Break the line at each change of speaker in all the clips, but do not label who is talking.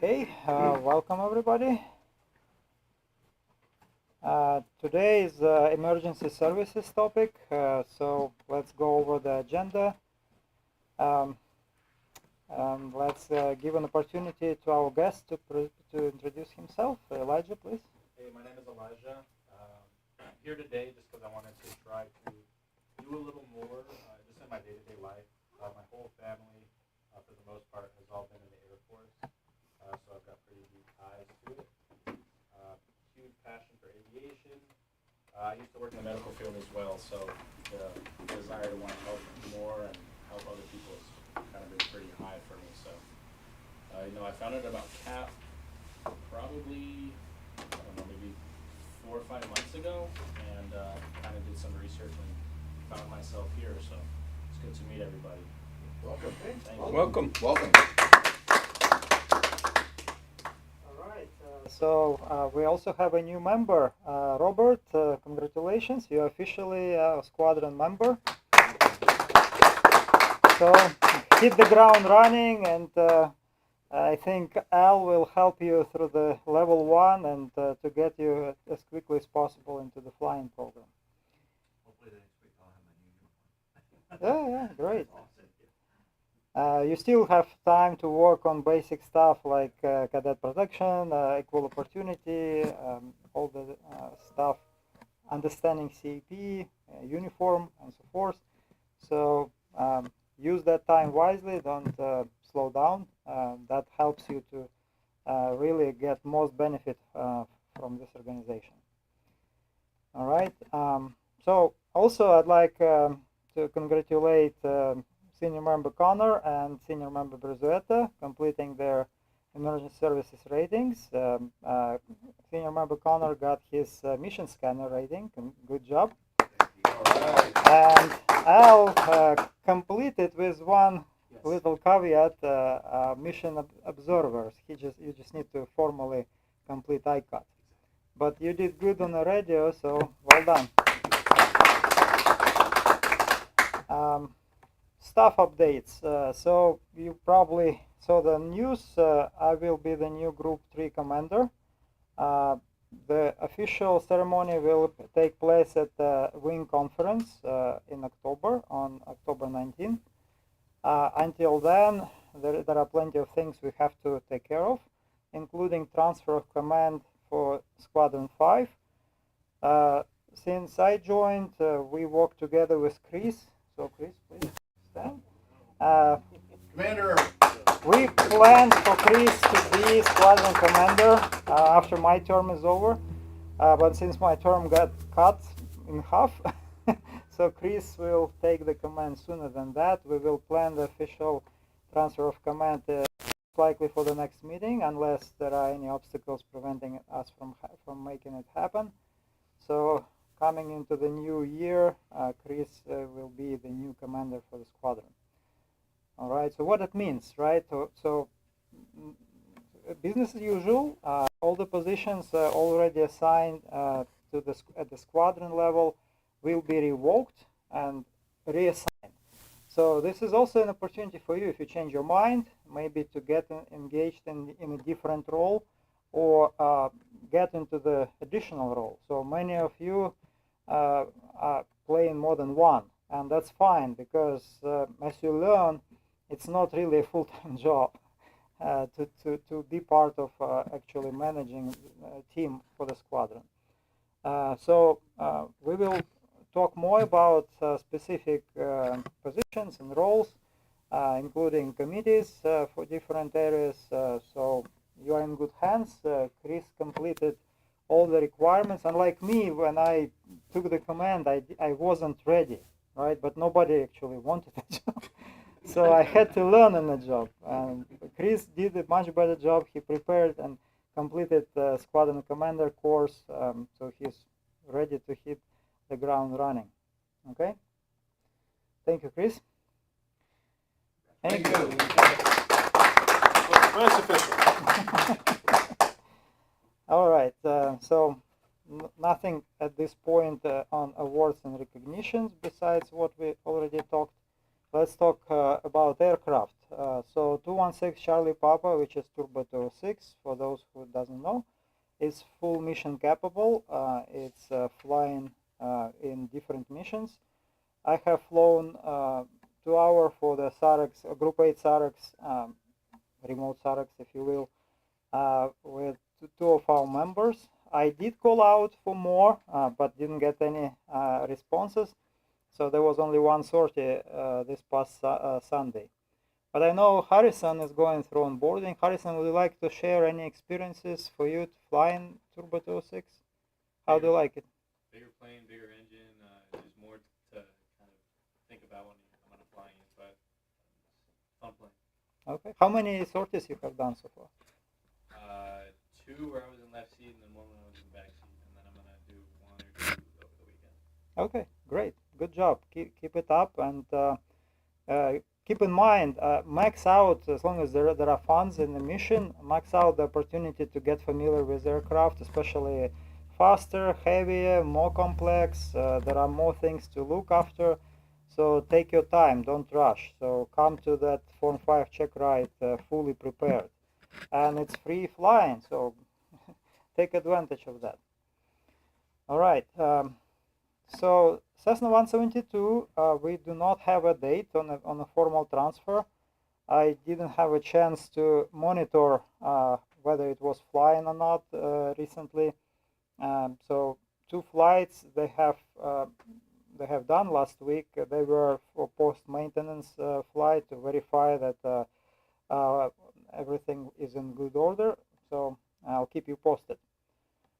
Okay, welcome everybody. Today is emergency services topic, so let's go over the agenda. Let's give an opportunity to our guest to introduce himself. Elijah, please.
Hey, my name is Elijah. I'm here today just because I wanted to try to do a little more just in my day-to-day life. My whole family, for the most part, has all been in the Air Force, so I've got pretty deep ties to it. Huge passion for aviation. I used to work in the medical field as well, so the desire to want to help more and help other people has kind of been pretty high for me. So, I found out about CAP probably, I don't know, maybe 4 or 5 months ago, and kind of did some research and found myself here, so it's good to meet everybody.
Welcome.
Thank you.
Welcome. Welcome.
All right. So we also have a new member, Robert. Congratulations, you're officially a squadron member. So hit the ground running, and I think Al will help you through the level 1 and to get you as quickly as possible into the flying program.
Hopefully the next week I'll have my new uniform.
Yeah, great. You still have time to work on basic stuff like cadet protection, equal opportunity, all the stuff, understanding CAP, uniform, and so forth. So use that time wisely, don't slow down. That helps you to really get most benefit from this organization. All right. So also I'd like to congratulate Senior Member Connor and Senior Member Brizueta completing their emergency services ratings. Senior Member Connor got his mission scanner rating. Good job.
Right.
And Al completed with one little caveat, mission observers. You just need to formally complete ICAT. But you did good on the radio, so well done. Staff updates. So you probably saw the news. I will be the new Group 3 commander. The official ceremony will take place at the Wing Conference in October, on October 19th. Until then, there are plenty of things we have to take care of, including transfer of command for Squadron 5. Since I joined, we worked together with Chris. So Chris, please stand.
Commander.
We planned for Chris to be squadron commander after my term is over, but since my term got cut in half, so Chris will take the command sooner than that. We will plan the official transfer of command likely for the next meeting, unless there are any obstacles preventing us from making it happen. So coming into the new year, Chris will be the new commander for the squadron. All right, so what it means, right? So business as usual. All the positions already assigned at the squadron level will be revoked and reassigned. So this is also an opportunity for you, if you change your mind, maybe to get engaged in a different role, or get into the additional role. So many of you are playing more than one, and that's fine, because as you learn, it's not really a full-time job to be part of actually managing a team for the squadron. So we will talk more about specific positions and roles, including committees for different areas. So you are in good hands. Chris completed all the requirements. Unlike me, when I took the command, I wasn't ready, right? But nobody actually wanted the job. So I had to learn on the job. And Chris did a much better job. He prepared and completed the squadron commander course, so he's ready to hit the ground running. Okay? Thank you, Chris.
Thank you.
That's official.
All right, so nothing at this point on awards and recognitions besides what we already talked. Let's talk about aircraft. So 216 Charlie Papa, which is Turbo 206, for those who doesn't know, is full mission capable. It's flying in different missions. I have flown 2 hours for the SAREX, Group 8 SAREX, remote SAREX, if you will, with two of our members. I did call out for more, but didn't get any responses. So there was only one sortie this past Sunday. But I know Harrison is going through onboarding. Harrison, would you like to share any experiences for you to fly in Turbo 206? How do you like it?
Bigger plane, bigger engine. There's more to kind of think about when I'm on a flying, but fun plane.
Okay. How many sorties you have done so far?
2 where I was in left seat, and then 1 when I was in back seat, and then I'm gonna do 1 or 2 over the weekend.
Okay, great, good job. Keep it up, and keep in mind, max out as long as there are funds in the mission. Max out the opportunity to get familiar with aircraft, especially faster, heavier, more complex. There are more things to look after. So take your time, don't rush. So come to that Form 5 check ride fully prepared. And it's free flying, so take advantage of that. All right, so Cessna 172, we do not have a date on a formal transfer. I didn't have a chance to monitor whether it was flying or not recently. So 2 flights they have done last week. They were for post-maintenance flight to verify that everything is in good order. So I'll keep you posted.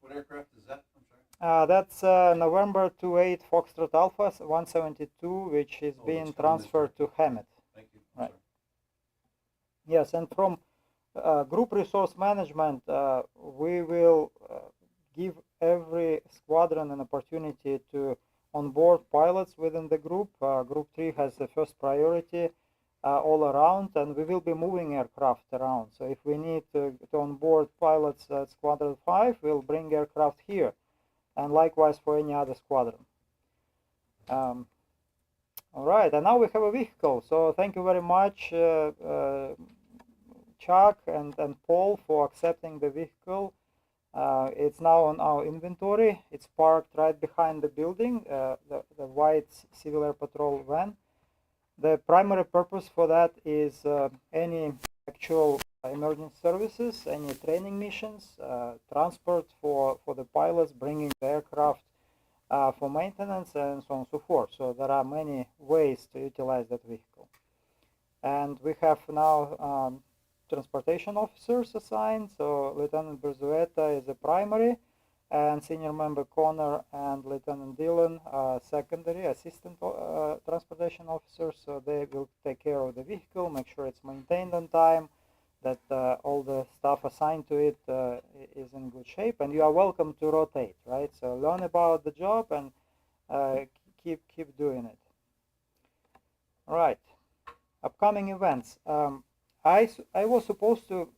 What aircraft is that? I'm sorry.
That's November 28 Foxtrot Alpha 172, which is being transferred to Hammett.
Thank you.
Right. Yes, and from group resource management, we will give every squadron an opportunity to onboard pilots within the group. Group 3 has the first priority all around, and we will be moving aircraft around. So if we need to onboard pilots at Squadron 5, we'll bring aircraft here, and likewise for any other squadron. All right, and now we have a vehicle. So thank you very much, Chuck and Paul, for accepting the vehicle. It's now on our inventory. It's parked right behind the building, the white Civil Air Patrol van. The primary purpose for that is any actual emergency services, any training missions, transport for the pilots, bringing the aircraft for maintenance, and so on and so forth. So there are many ways to utilize that vehicle. And we have now transportation officers assigned. So Lieutenant Berzueta is a primary, and Senior Member Connor and Lieutenant Dillon secondary assistant transportation officers. So they will take care of the vehicle, make sure it's maintained on time, that all the stuff assigned to it is in good shape, and you are welcome to rotate, right? So learn about the job and keep doing it. All right, upcoming events. I was supposed to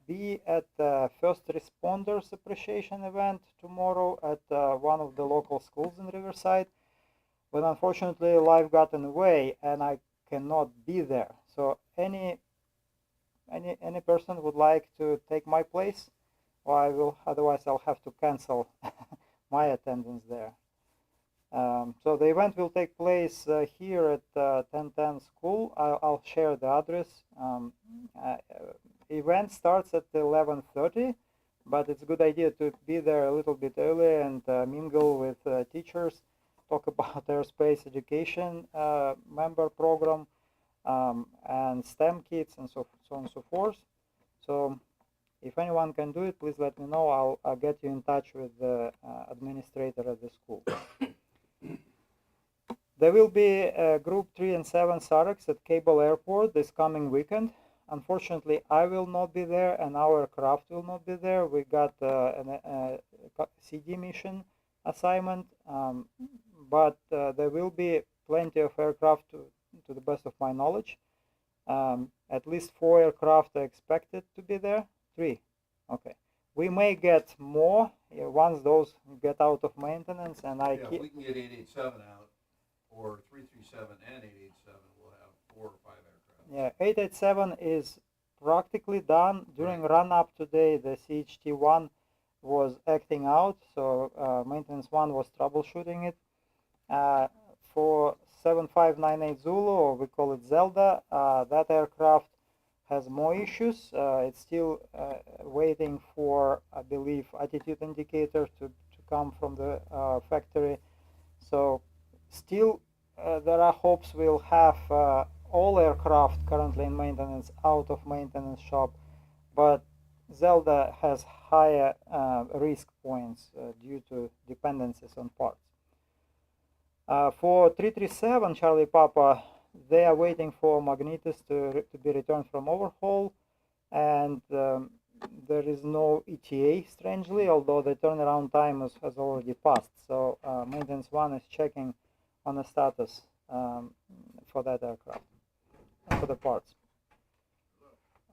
be at the First Responders Appreciation event tomorrow at one of the local schools in Riverside, but unfortunately life got in the way and I cannot be there. So any person would like to take my place, or I will, otherwise I'll have to cancel my attendance there. So the event will take place here at 1010 school. I'll share the address. Event starts at 11:30, but it's a good idea to be there a little bit early and mingle with teachers, talk about airspace education member program, and STEM kits and so on and so forth. So if anyone can do it, please let me know. I'll get you in touch with the administrator at the school. There will be Group 3 and 7 SAREX at Cable Airport this coming weekend. Unfortunately, I will not be there and our craft will not be there. We got a CD mission assignment, but there will be plenty of aircraft to the best of my knowledge. At least 4 aircraft are expected to be there. 3, okay. We may get more once those get out of maintenance, and
if we can get 887 out, or 337 and 887, we'll have 4 or 5 aircraft.
Yeah, 887 is practically done. During run-up today, the CHT1 was acting out, so maintenance 1 was troubleshooting it. For 7598 Zulu, or we call it Zelda, that aircraft has more issues. It's still waiting for, I believe, attitude indicator to come from the factory. So still there are hopes we'll have all aircraft currently in maintenance out of maintenance shop, but Zelda has higher risk points due to dependencies on parts. For 337 Charlie Papa, they are waiting for magnetis to be returned from overhaul, and there is no ETA, strangely, although the turnaround time has already passed. So maintenance 1 is checking on the status for that aircraft, for the parts.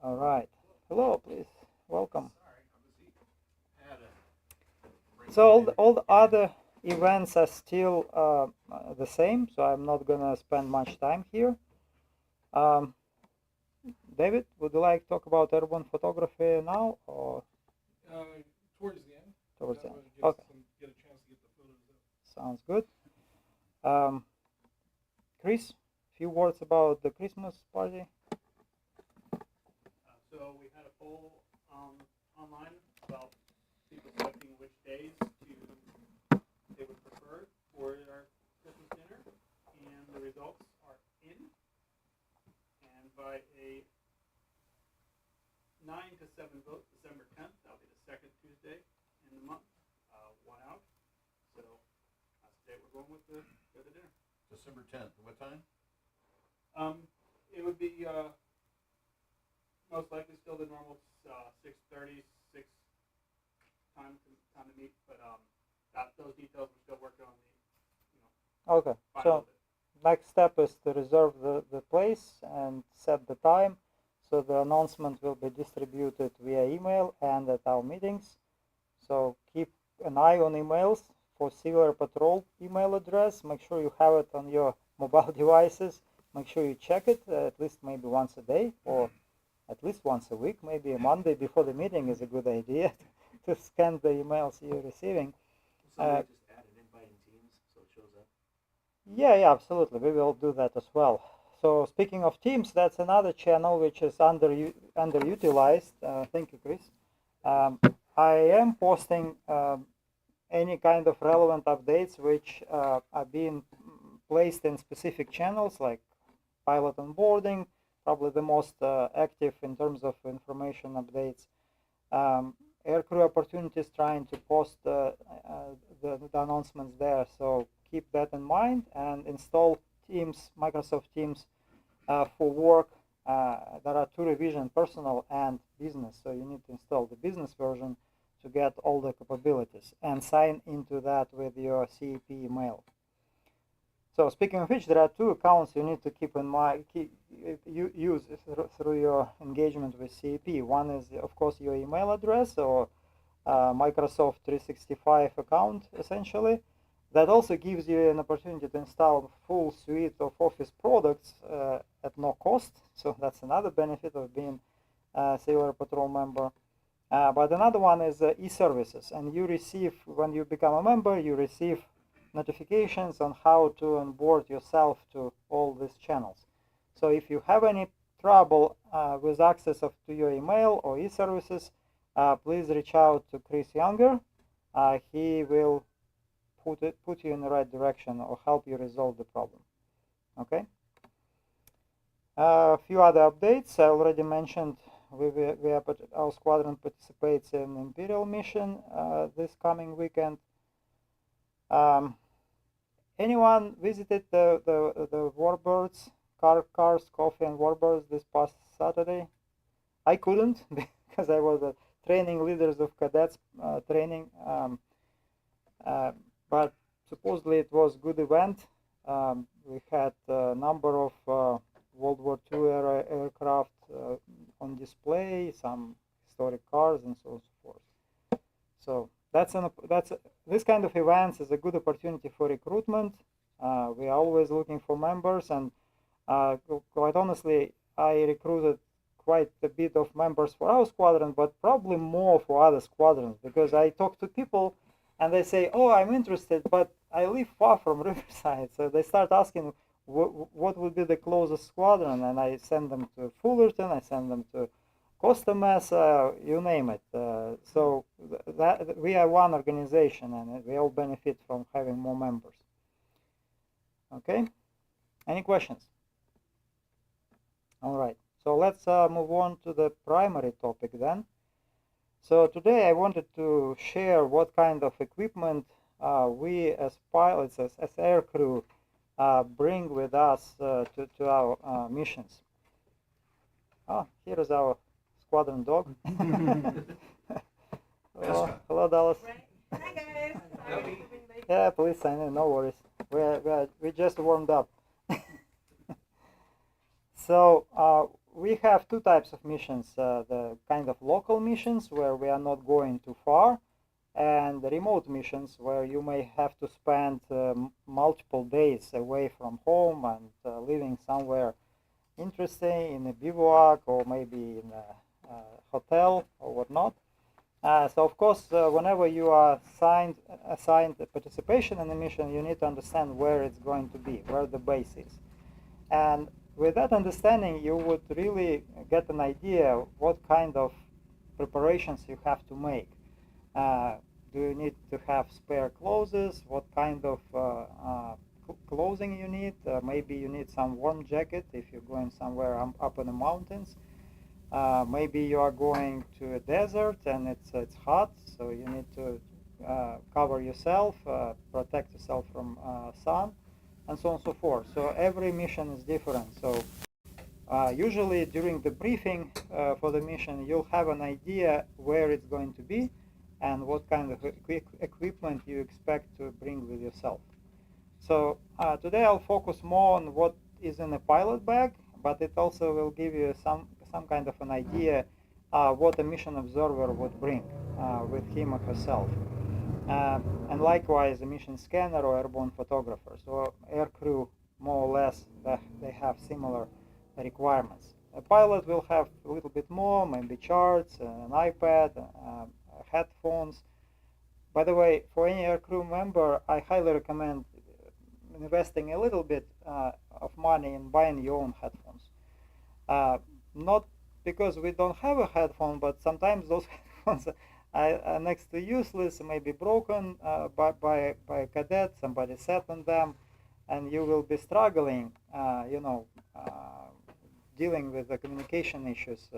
All right. Hello, please. Welcome. So all the other events are still the same, so I'm not gonna spend much time here. David, would you like to talk about airborne photography now, or
Towards the end.
towards the end?
That would
Okay,
get a chance to get the photos up.
sounds good. Chris, few words about the Christmas party.
So we had a poll online about people selecting which days they would prefer for our Christmas dinner, and the results are in. And by a 9 to 7 vote, December 10th, that'll be the second Tuesday in the month, one out. So that's the day we're going with the dinner.
December 10th, what time?
It would be most likely still the normal 6:30, 6 time to meet, but those details we're still working on the
Okay, so next step is to reserve the place and set the time. So the announcement will be distributed via email and at our meetings. So keep an eye on emails for Civil Air Patrol email address. Make sure you have it on your mobile devices. Make sure you check it at least maybe once a day, or at least once a week. Maybe a Monday before the meeting is a good idea to scan the emails you're receiving.
Somebody just add an invite in Teams so it shows up.
Yeah, absolutely. We will do that as well. So speaking of Teams, that's another channel which is underutilized. Thank you, Chris. I am posting any kind of relevant updates which are being placed in specific channels, like pilot onboarding, probably the most active in terms of information updates. Aircrew opportunities, trying to post the announcements there. So keep that in mind and install Teams, Microsoft Teams for work. There are two revisions, personal and business. So you need to install the business version to get all the capabilities and sign into that with your CEP email. So speaking of which, there are two accounts you need to keep in mind, use through your engagement with CEP. One is, of course, your email address or Microsoft 365 account, essentially. That also gives you an opportunity to install a full suite of Office products at no cost. So that's another benefit of being a Civil Air Patrol member. But another one is e-services, and you receive, when you become a member, you receive notifications on how to onboard yourself to all these channels. So if you have any trouble with access to your email or e-services, please reach out to Chris Younger. He will put you in the right direction or help you resolve the problem. Okay. A few other updates. I already mentioned our squadron participates in Imperial mission this coming weekend. Anyone visited the Warbirds, Cars, Coffee and Warbirds this past Saturday? I couldn't because I was training leaders of cadets training, but supposedly it was a good event. We had a number of World War II era aircraft on display, some historic cars, and so forth. So this kind of events is a good opportunity for recruitment. We are always looking for members, and quite honestly, I recruited quite a bit of members for our squadron, but probably more for other squadrons, because I talk to people and they say, oh, I'm interested, but I live far from Riverside. So they start asking what would be the closest squadron, and I send them to Fullerton, I send them to Costa Mesa, you name it. So that we are one organization, and we all benefit from having more members. Okay, any questions? All right, so let's move on to the primary topic then. So today I wanted to share what kind of equipment we as pilots, as air crew, bring with us to our missions. Oh, here is our squadron dog. Hello, Dallas.
Right. Hi guys. Sorry for being late.
Yeah, please sign in. No worries. We just warmed up. So we have two types of missions: the kind of local missions where we are not going too far, and the remote missions where you may have to spend multiple days away from home and living somewhere interesting in a bivouac or maybe in a hotel or whatnot. So of course, whenever you are assigned participation in a mission, you need to understand where it's going to be, where the base is. And with that understanding, you would really get an idea what kind of preparations you have to make. Do you need to have spare clothes? What kind of clothing you need? Maybe you need some warm jacket if you're going somewhere up in the mountains. Maybe you are going to a desert and it's hot, so you need to cover yourself, protect yourself from sun, and so on and so forth. So every mission is different. So usually during the briefing for the mission, you'll have an idea where it's going to be and what kind of equipment you expect to bring with yourself. So today I'll focus more on what is in a pilot bag, but it also will give you some kind of an idea what a mission observer would bring with him or herself. And likewise a mission scanner or airborne photographer. So air crew, more or less, they have similar requirements. A pilot will have a little bit more, maybe charts, an iPad, headphones. By the way, for any air crew member, I highly recommend investing a little bit of money in buying your own headphones. Not because we don't have a headphone, but sometimes those headphones are next to useless, maybe broken by a cadet, somebody sat on them, and you will be struggling, dealing with the communication issues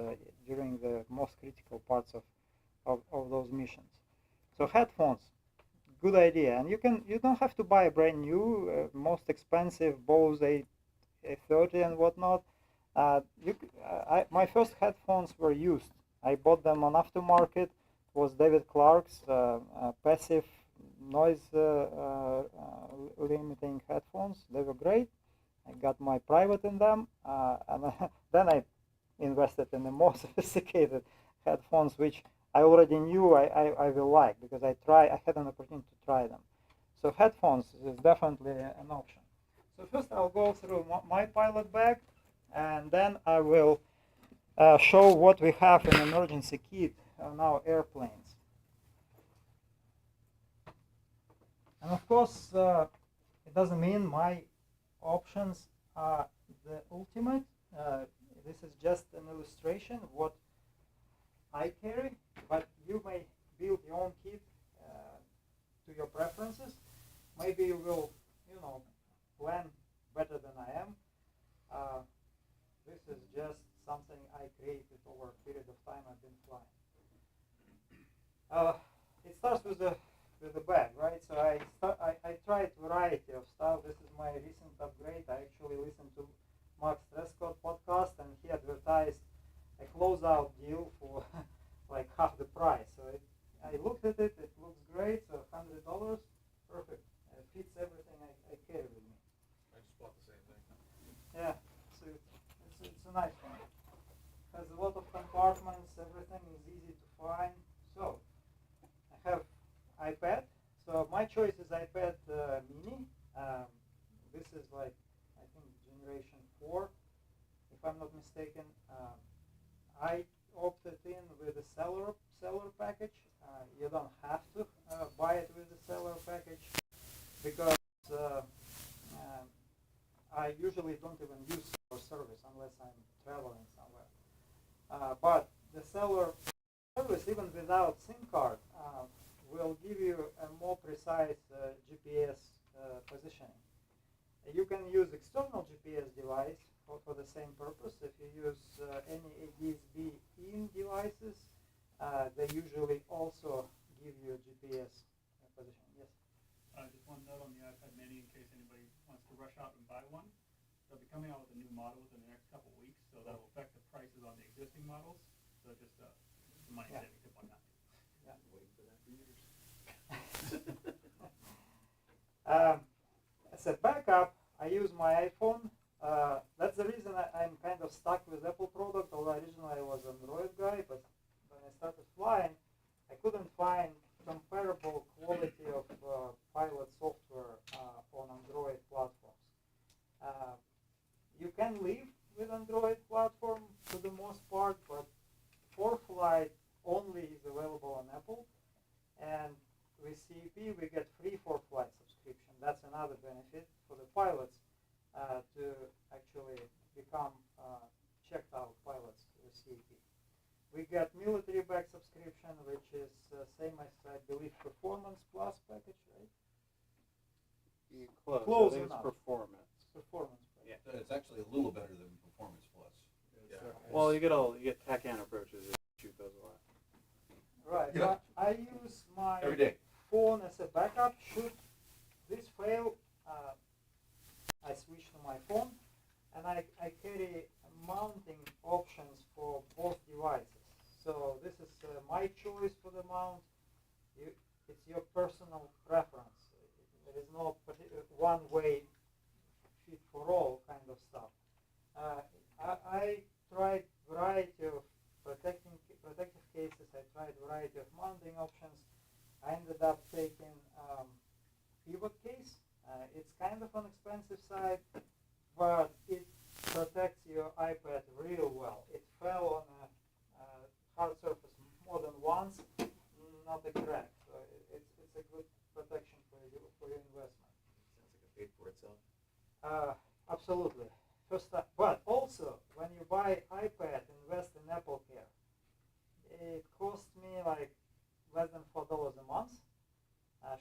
during the most critical parts of those missions. So headphones, good idea, and you don't have to buy a brand new, most expensive Bose A30 and whatnot. My first headphones were used. I bought them on aftermarket. It was David Clark's passive noise limiting headphones. They were great. I got my private in them, and then I invested in the more sophisticated headphones, which I already knew I will like because I had an opportunity to try them. So headphones is definitely an option. So first I'll go through my pilot bag, and then I will show what we have in emergency kit on our airplanes. And of course, it doesn't mean my options are the ultimate. This is just an illustration of what I carry, but you may build your own kit to your preferences. Maybe you will, plan better than I am. This is just something I created over a period of time I've been flying. It starts with the bag, right? So I tried a variety of stuff. This is my recent upgrade. I actually listened to Max Trescott podcast, and he advertised a closeout deal for like half the price. So I looked at it. It looks great. So $100, perfect. It fits everything I carry with me.
I just bought the same thing.
Yeah, so it's a nice one. Has a lot of compartments. Everything is easy to find. So I have iPad. So my choice is iPad Mini. This is like, I think, generation 4. If I'm not mistaken. I opted in with the seller package. You don't have to buy it with the seller package because I usually don't even use seller service unless I'm traveling somewhere. But the seller service, even without SIM card, will give you a more precise GPS positioning. You can use external GPS device for the same purpose. If you use any ADSB in devices, they usually also give you GPS position. Yes?
Just one note on the iPad Mini in case anybody wants to rush out and buy one. They'll be coming out with a new model within the next couple of weeks, so that will affect the prices on the existing models. So just a money-saving tip on that.
Yeah.
Waiting for that for years.
As a backup, I use my iPhone. That's the reason I'm kind of stuck with Apple product, although originally I was an Android guy, but when I started flying, I couldn't find comparable quality of pilot software on Android platforms. You can live with Android platform to the most part, but ForeFlight only is available on Apple, and with CEP we get free ForeFlight subscription. That's another benefit for the pilots to actually become checked out pilots with CEP. We get military back subscription, which is same as I believe Performance Plus package, right? Close
I think
enough.
it's performance.
Performance package.
Yeah.
It's actually a little better than Performance Plus.
Yeah. Well, you get TACAN approaches that shoot those a lot.
Right.
Yeah.
I use my
Every day.
phone as a backup. Should this fail, I switch to my phone, and I carry mounting options for both devices. So this is my choice for the mount. It's your personal preference. There is no one way fit for all kind of stuff. I tried variety of protective cases. I tried variety of mounting options. I ended up taking pivot case. It's kind of on expensive side, but it protects your iPad real well. It fell on a hard surface more than once, not a crack. So it's a good protection for your investment.
Sounds like it paid for itself.
Absolutely. First time, but also when you buy iPad, invest in Apple Care. It cost me like less than $4 a month.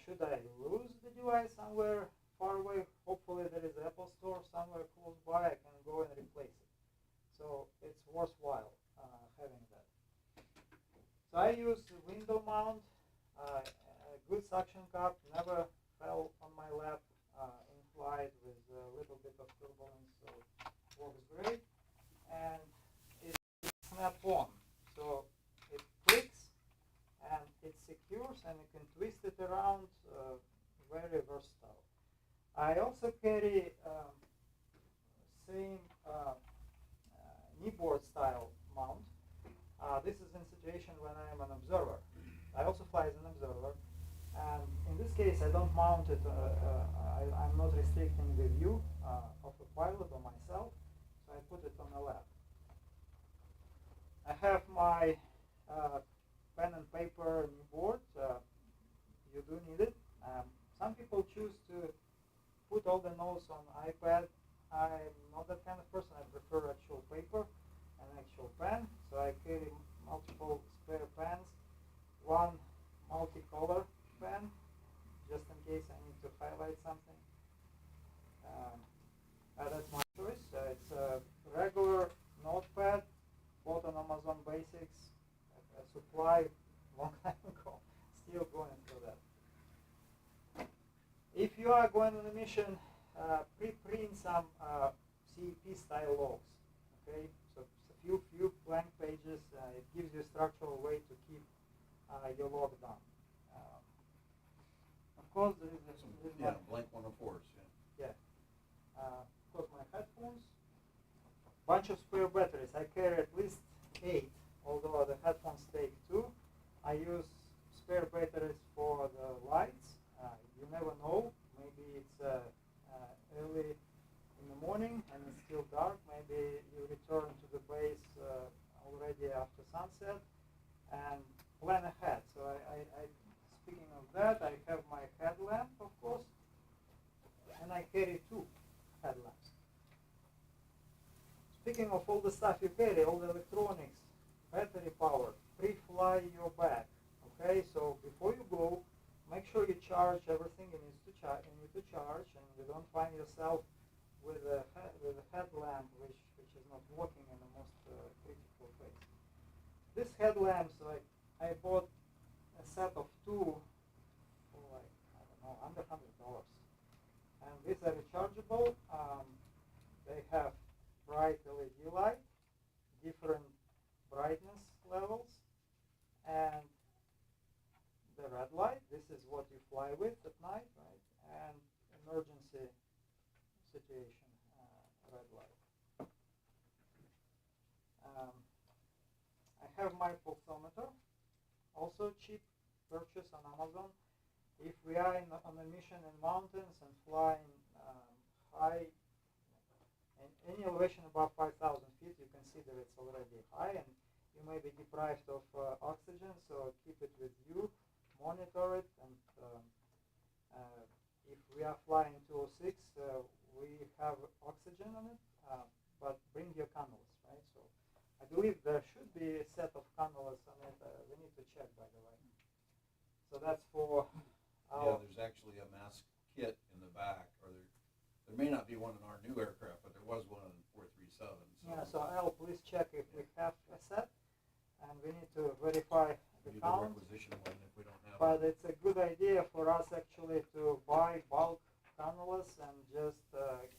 Should I lose the device somewhere far away? Hopefully there is an Apple Store somewhere close by. I can go and replace it. So it's worthwhile having that. So I use the window mount, a good suction cup, never fell on my lap in flight with a little bit of turbulence, so it works great. And it's snap-on, so it clicks and it secures and you can twist it around, very versatile. I also carry same kneeboard style mount. This is in situation when I am an observer. I also fly as an observer, and in this case I don't mount it, I'm not restricting the view of a pilot or myself, so I put it on a lap. I have my pen and paper kneeboard. You do need it. Some people choose to put all the notes on iPad. I'm not that kind of person. I prefer actual paper and actual pen, so I carry multiple spare pens, one multicolor pen, just in case I need to highlight something. That's my choice. It's a regular notepad, bought on Amazon Basics, a supply long time ago, still going through that. If you are going on a mission, pre-print some CEP style logs. Okay, so a few blank pages. It gives you a structural way to keep your log done. Of course, there is
Blank 104s.
yeah. Of course, my headphones. Bunch of spare batteries. I carry at least 8, although the headphones take 2. I use spare batteries for the lights. You never know. Maybe it's early in the morning and it's still dark. Maybe you return plan ahead. So speaking of that, I have my headlamp, of course, and I carry 2 headlamps. Speaking of all the stuff you carry, all the electronics, battery power, pre-fly your bag. Okay, so before you go, make sure you charge everything you need to charge, and you don't find yourself with a headlamp which is not working in the most critical phase. This headlamps, I bought a set of 2 for like, I don't know, under $100, and these are rechargeable. They have bright LED light, different brightness levels, and the red light. This is what you fly with at night, right? And emergency situation red light. I have my pulsometer, also cheap purchase on Amazon. If we are on a mission in mountains and flying high, in any elevation above 5,000 feet, you consider it's already high, and you may be deprived of oxygen, so keep it with you, monitor it, and if we are flying 206, we have oxygen on it, but bring your cannulas, right? So I believe there should be a set of cannulas on it. We need to check, by the way. So that's for
Yeah, there's actually a mask kit in the back, or there may not be one in our new aircraft, but there was one in 437. So
yeah, so Al, please check if we have a set, and we need to verify the
we
count.
requisition one if we don't have
But
one.
it's a good idea for us actually to buy bulk cannulas and just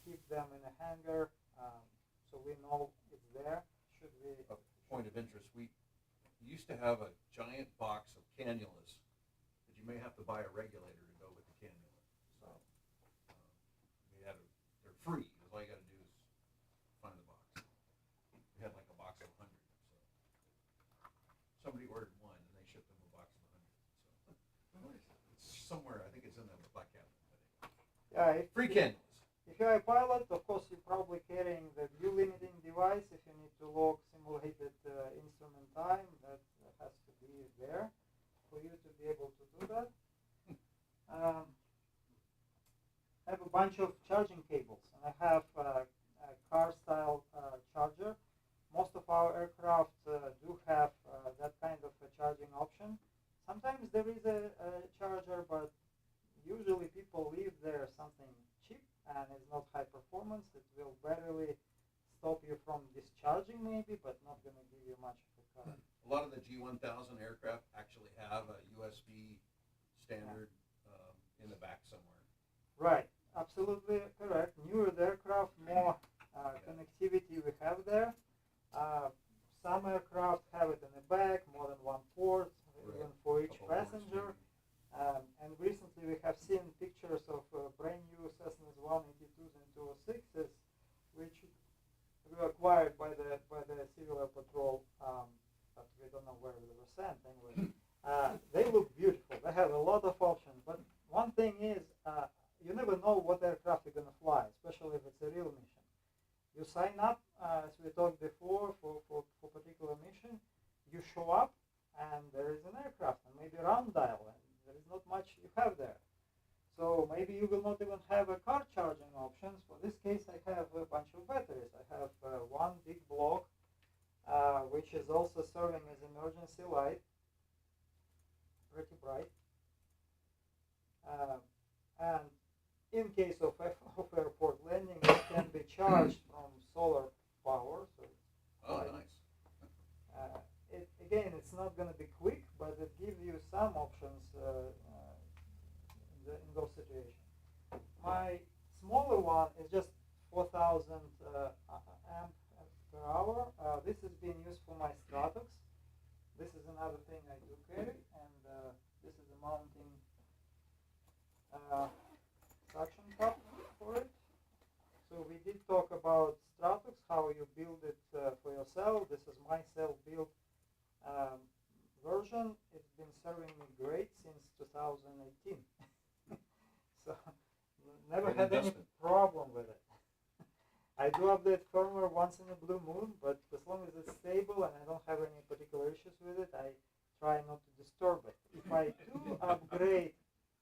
keep them in a hangar, so we know it's there. Should we?
A point of interest, we used to have a giant box of cannulas, but you may have to buy a regulator to go with the cannula. So they're free. All you got to do is find the box. We had like a box of 100. So somebody ordered one, and they shipped them a box of 100. So it's somewhere. I think it's in the black cabinet.
Yeah,
Free cannulas.
if you're a pilot, of course, you're probably carrying the view limiting device. If you need to log simulated instrument time, that has to be there for you to be able to do that. I have a bunch of charging cables, and I have a car-style charger. Most of our aircraft do have that kind of a charging option. Sometimes there is a charger, but usually people leave there something cheap and it's not high performance. It will barely stop you from discharging maybe, but not going to give you much of a current.
A lot of the G1000 aircraft actually have a USB standard in the back somewhere.
Right, absolutely correct. Newer the aircraft, more connectivity we have there. Some aircraft have it in the back, more than one port, even for each
Couple ports,
passenger.
maybe.
And recently we have seen pictures of brand new Cessnas 182s and 206s, which were acquired by the Civil Air Patrol, but we don't know where they were sent anyway. They look beautiful. They have a lot of options, but one thing is, you never know what aircraft you're going to fly, especially if it's a real mission. You sign up, as we talked before, for particular mission. You show up, and there is an aircraft, and maybe round dial, and there is not much you have there. So maybe you will not even have a car charging options. For this case, I have a bunch of batteries. I have one big block, which is also serving as emergency light, pretty bright. And in case of airport landing, it can be charged from solar power. So
Oh,
Right.
nice.
again, it's not going to be quick, but it gives you some options in those situations. My smaller one is just 4,000 amp per hour. This is being used for my Stratox. This is another thing I do carry, and this is a mounting suction cup for it. So we did talk about Stratox, how you build it for yourself. This is my self-built version. It's been serving me great since 2018. So never
Great
had any
investment.
problem with it. I do update firmware once in a blue moon, but as long as it's stable and I don't have any particular issues with it, I try not to disturb it. If I do upgrade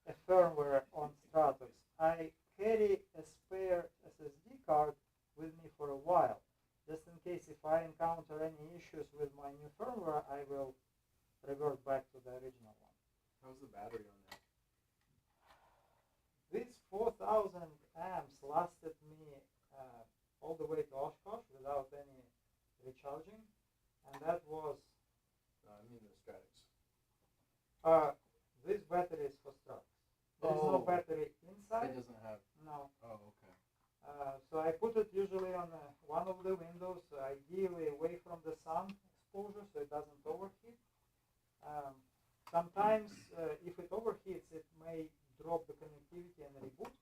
a firmware on Stratos, I carry a spare SSD card with me for a while, just in case if I encounter any issues with my new firmware, I will revert back to the original one.
How's the battery on that?
This 4,000 amps lasted me all the way to Oshkosh without any recharging, and that was
I mean the Stratix.
this battery is for Stratus. There is no
Oh.
battery
It
inside.
doesn't have.
No.
Oh, okay.
So I put it usually on one of the windows, ideally away from the sun exposure, so it doesn't overheat. Sometimes, if it overheats, it may drop the connectivity and reboot.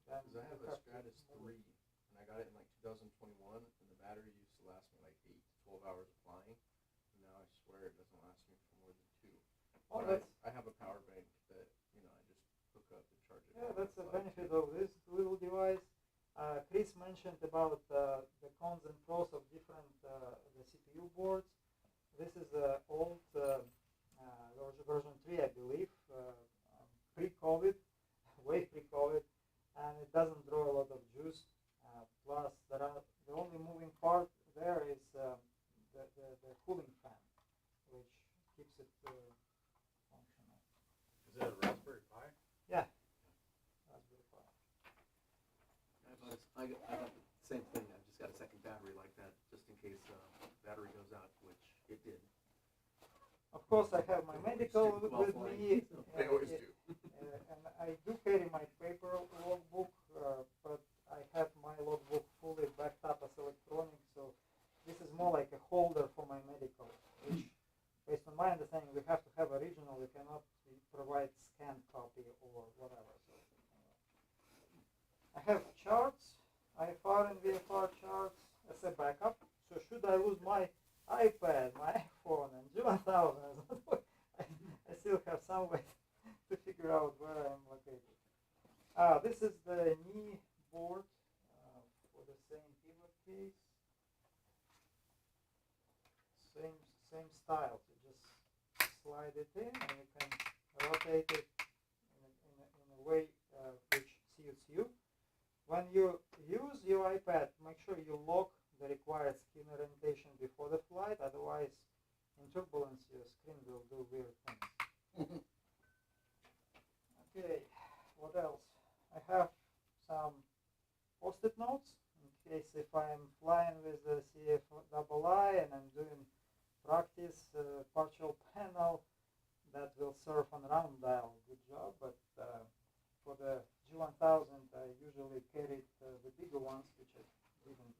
Then
Because I have
you
a
to
Stratus
move
3, and I got it in like 2021, and the battery used to last me like 8 to 12 hours of flying. And now I swear it doesn't last me for more than 2.
Oh,
But
that's
I have a power bank that, I just hook up to charge it.
yeah,
while I
that's a
fly,
benefit
too.
of this little device. Chris mentioned about the cons and pros of different the CPU boards. This is old version 3, I believe, pre-COVID, way pre-COVID, and it doesn't draw a lot of juice. Plus, the only moving part there is the cooling fan, which keeps it functional.
Is it a Raspberry Pi?
Yeah, Raspberry Pi.
I got the same thing. I've just got a second battery like that, just in case battery goes out, which it did.
Of course, I have my medical
While
with
flying.
me,
They always do.
and I do carry my paper logbook, but I have my logbook fully backed up as electronic, so this is more like a holder for my medical, which, based on my understanding, we have to have original. We cannot provide scanned copy or whatever. So, I have charts, IFR and VFR charts as a backup. So should I lose my iPad, my iPhone, and G1000, I still have some way to figure out where I am located. This is the knee board for the same pivot case. Same style. So just slide it in, and you can rotate it in a way which suits you. When you use your iPad, make sure you lock the required skin orientation before the flight, otherwise in turbulence your screen will do weird things. Okay, what else? I have some post-it notes in case if I'm flying with the CFII and I'm doing practice partial panel, that will serve on round dial. Good job, but for the G1000 I usually carried the bigger ones, which I didn't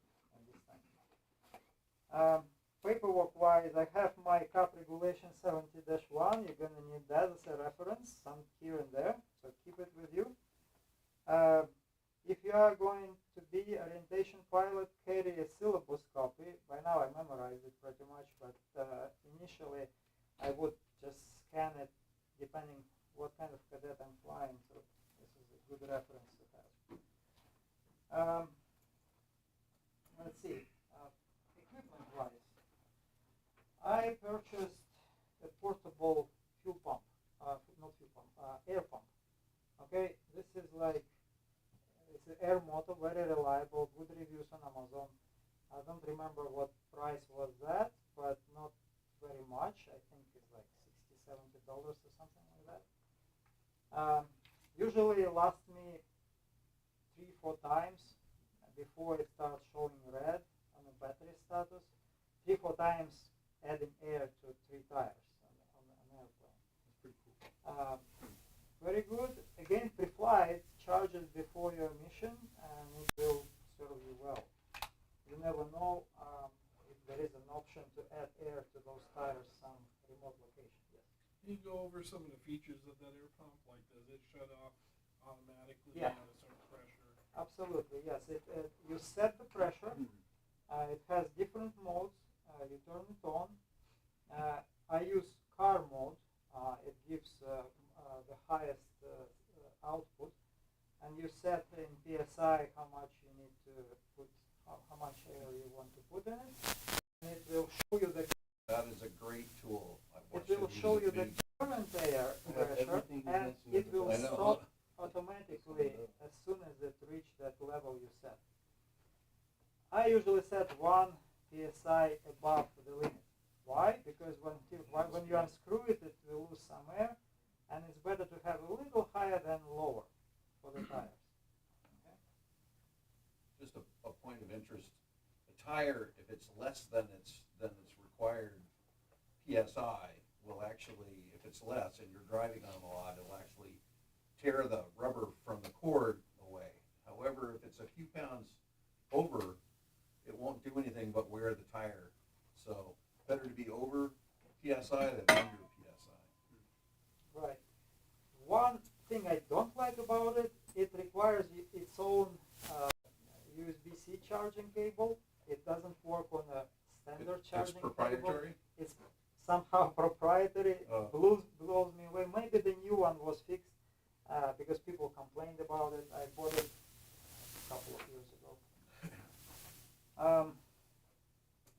this time. Paperwork wise, I have my CAP regulation 70-1. You're going to need that as a reference, some here and there, so keep it with you. If you are going to be orientation pilot, carry a syllabus copy. By now I memorized it pretty much, but initially I would just scan it depending what kind of cadet I'm flying, so this is a good reference to have. Let's see, equipment wise, I purchased a portable fuel pump, not fuel pump, air pump. Okay, this is like, it's an air motor, very reliable, good reviews on Amazon. I don't remember what price was that, but not very much. I think it's like $60-70 or something like that. Usually it lasts me 3-4 times before it starts showing red on the battery status. 3-4 times adding air to 3 tires on an airplane.
That's pretty cool.
Very good. Again, pre-flight, charge it before your mission and it will serve you well. You never know if there is an option to add air to those tires some remote location. Yes.
Can you go over some of the features of that air pump? Like, does it shut off automatically
Yeah.
at a certain pressure?
Absolutely, yes. You set the pressure. It has different modes. You turn it on. I use car mode. It gives the highest output, and you set in PSI how much you need to put, how much air you want to put in it, and it will show you the
That is a great tool. I've
It
watched him
will
use
show
it
you the
many
current air pressure,
everything you
and
mentioned
it
in the
will
I know.
stop automatically as soon as it reach that level you set. I usually set 1 psi above the limit. Why? Because when you unscrew it, it will lose some air, and it's better to have a little higher than lower for the tires. Okay?
Just a point of interest, a tire, if it's less than its required PSI, will actually, if it's less and you're driving on them a lot, it'll actually tear the rubber from the cord away. However, if it's a few pounds over, it won't do anything but wear the tire. So better to be over PSI than under PSI.
Right. One thing I don't like about it, it requires its own USB-C charging cable. It doesn't work on a standard charging
It's proprietary?
cable. It's somehow proprietary.
Oh.
Blows me away. Maybe the new one was fixed because people complained about it. I bought it a couple of years ago.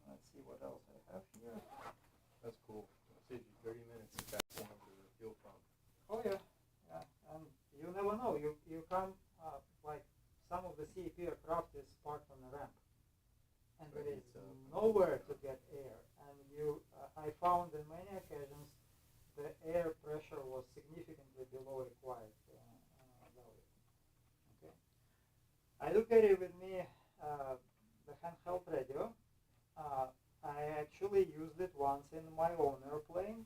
Let's see what else I have here.
That's cool. It saves you 30 minutes to back one to the fuel pump.
Oh yeah, yeah, and you never know. You come like some of the CEP aircraft is parked on a ramp, and there is nowhere to get air. And I found in many occasions the air pressure was significantly below required value. Okay, I do carry with me the handheld radio. I actually used it once in my own airplane.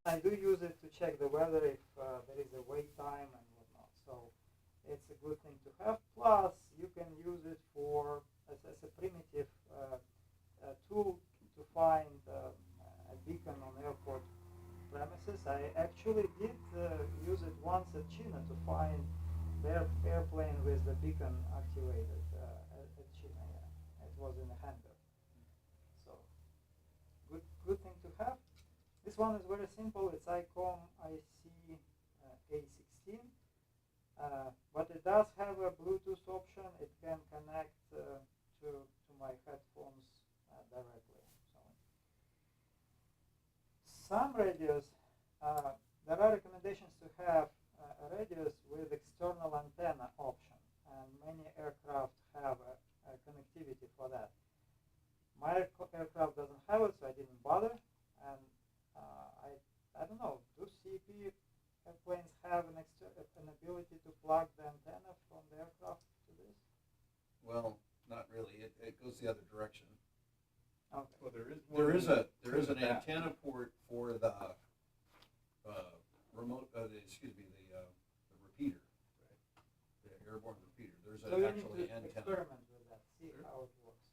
I do use it to check the weather if there is a wait time and whatnot. So it's a good thing to have. Plus, you can use it for as a primitive tool to find a beacon on airport premises. I actually did use it once at China to find their airplane with the beacon activated at China. Yeah. It was in a hangar. So good thing to have. This one is very simple. It's ICOM IC A16, but it does have a Bluetooth option. It can connect to my headphones directly. So some radios, there are recommendations to have radios with external antenna option, and many aircraft have a connectivity for that. My aircraft doesn't have it, so I didn't bother. And I don't know. Do CEP airplanes have an ability to plug the antenna from the aircraft to this?
Well, not really. It goes the other direction.
Okay.
Well, there is
There is an antenna port for the remote. The repeater, the airborne repeater. There's
So
an
you
actual
need to
antenna.
experiment with that, see how it works.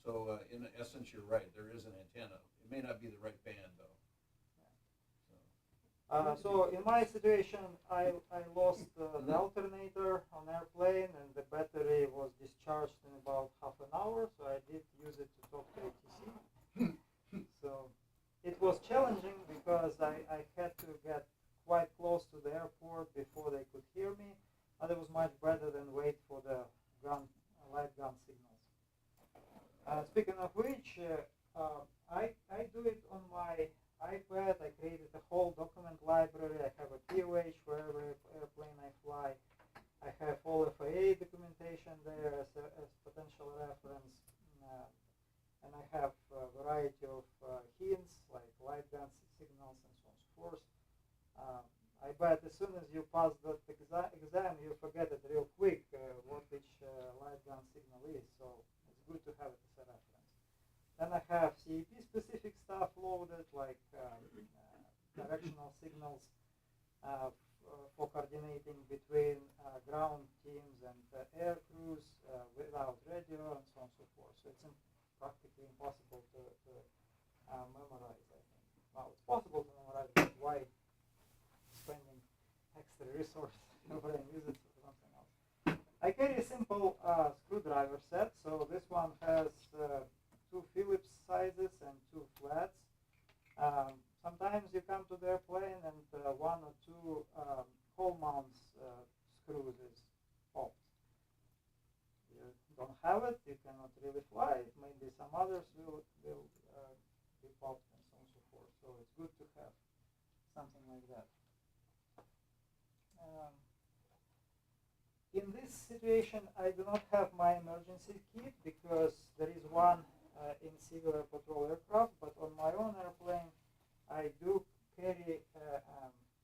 So in essence, you're right. There is an antenna. It may not be the right band though.
So in my situation, I lost the alternator on airplane, and the battery was discharged in about half an hour. So I did use it to talk to ATC. So it was challenging because I had to get quite close to the airport before they could hear me. But it was much better than wait for the light gun signals. Speaking of which, I do it on my iPad. I created a whole document library. I have a POH for every airplane I fly. I have all FAA documentation there as potential reference. And I have a variety of hints like light gun signals and so on and so forth. I bet as soon as you pass that exam, you forget it real quick what each light gun signal is. So it's good to have it as a reference. Then I have CEP-specific stuff loaded, like directional signals for coordinating between ground teams and air crews without radio and so on and so forth. So it's practically impossible to memorize, I think. Well, it's possible to memorize, but why spending extra resources when I use it for something else? I carry a simple screwdriver set. So this one has 2 Phillips sizes and 2 flats. Sometimes you come to the airplane and 1 or 2 hole mounts screws is popped. You don't have it, you cannot really fly it. Maybe some others will be popped and so on and so forth. So it's good to have something like that. In this situation, I do not have my emergency kit because there is one in civil air patrol aircraft, but on my own airplane, I do carry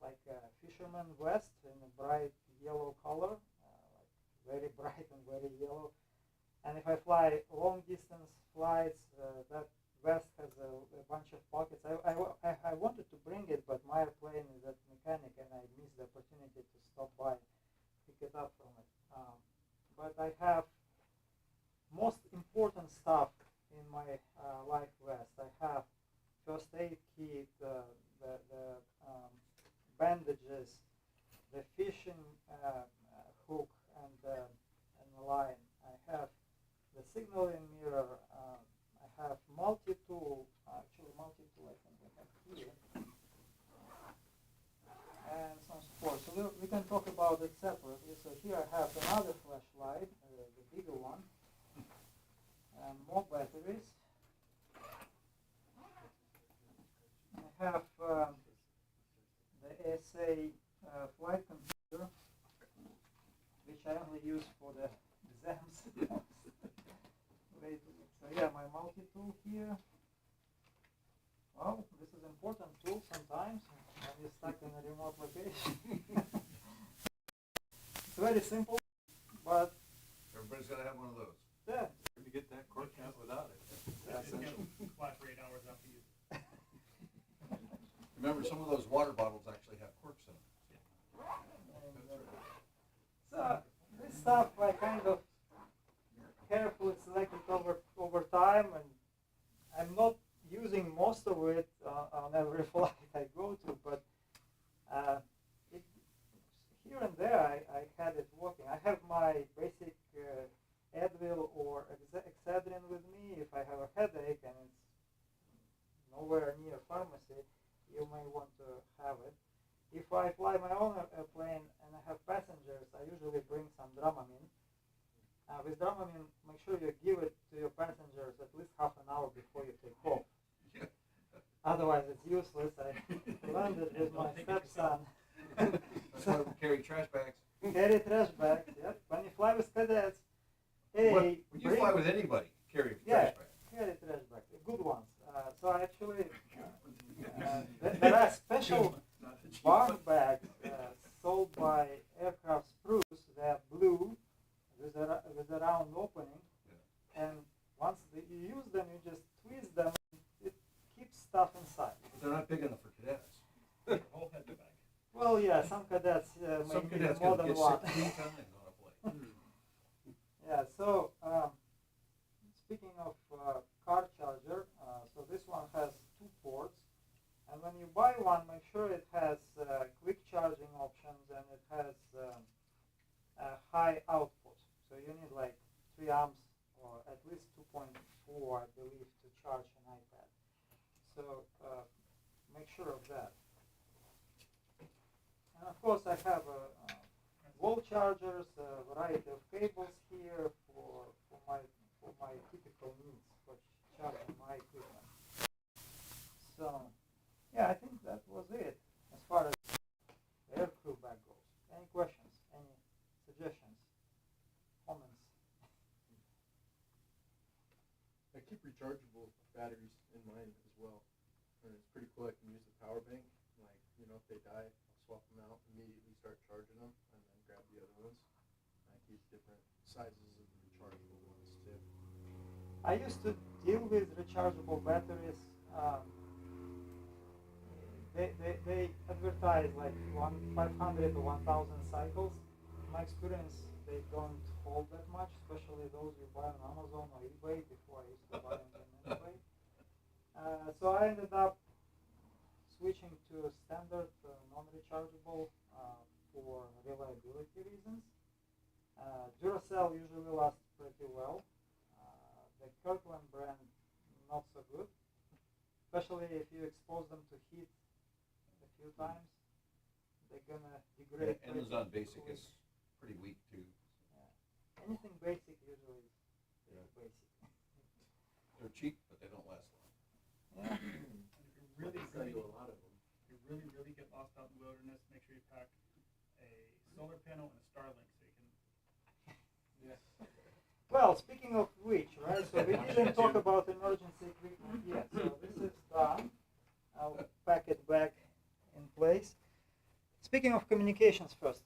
like a fisherman vest in a bright yellow color, like very bright and very yellow. And if I fly long distance flights, that vest has a bunch of pockets. I wanted to bring it, but my airplane is at mechanic, and I missed the opportunity to stop by, pick it up from it. But I have most important stuff in my life vest. I have first aid kit, the bandages, the fishing hook, and the line. I have the signaling mirror. I have multi-tool. Actually, multi-tool I think I have here. And so on and so forth. So we can talk about it separately. So here I have another flashlight, the bigger one, and more batteries. I have the ASA flight computer, which I only use for the exams. So yeah, my multi-tool here. Well, this is important tool sometimes when you're stuck in a remote location. It's very simple, but
Everybody's gotta have one of those.
yeah.
You get that cork out without it.
It's gonna fly for 8 hours after you.
Remember, some of those water bottles actually have corks in them.
And, so this stuff I kind of carefully selected over time, and I'm not using most of it on every flight I go to, but here and there I had it working. I have my basic Advil or Excedrin with me if I have a headache and it's nowhere near pharmacy. You may want to have it. If I fly my own airplane and I have passengers, I usually bring some Dramamine. With Dramamine, make sure you give it to your passengers at least half an hour before you take off.
Yeah.
Otherwise, it's useless. I learned it with my stepson.
That's why we carry trash bags.
Carry trash bags. Yep. When you fly with cadets,
When you fly with anybody, carry a trash bag.
carry trash bags, good ones. So actually, there are special bar bags sold by Aircraft Spruce. They are blue with a round opening, and once you use them, you just twist them. It keeps stuff inside.
But they're not big enough for cadets.
Your whole head bag.
Well, yeah, some cadets
Some
may need
cadets
more
can
than
get
one.
sick 3 times on a flight.
Yeah, so speaking of car charger, so this one has 2 ports, and when you buy one, make sure it has quick charging options and it has a high output. So you need like 3 amps or at least 2.4, I believe, to charge an iPad. So make sure of that. And of course, I have wall chargers, a variety of cables here for my typical needs for charging my equipment. So yeah, I think that was it as far as the aircrew bag goes. Any questions? Any suggestions? Comments?
I keep rechargeable batteries in mine as well, and it's pretty cool. I can use the power bank. Like, if they die, I'll swap them out, immediately start charging them, and then grab the other ones. And I keep different sizes of rechargeable ones too.
I used to deal with rechargeable batteries. They advertise like 500 to 1,000 cycles. In my experience, they don't hold that much, especially those you buy on Amazon or eBay. Before I used to buy them anyway. So I ended up switching to standard non-rechargeable for reliability reasons. Duracell usually lasts pretty well. The Kirkland brand, not so good, especially if you expose them to heat a few times. They're gonna degrade.
Yeah, Amazon Basic is pretty weak too.
Yeah. Anything basic usually is basic.
They're cheap, but they don't last long.
Yeah.
really,
Sell you
really,
a lot of them.
you really get lost out in the wilderness, make sure you pack a solar panel and a Starlink so you can.
Well, speaking of which, right? So we didn't talk about emergency equipment yet. So this is done. I'll pack it back in place. Speaking of communications, first,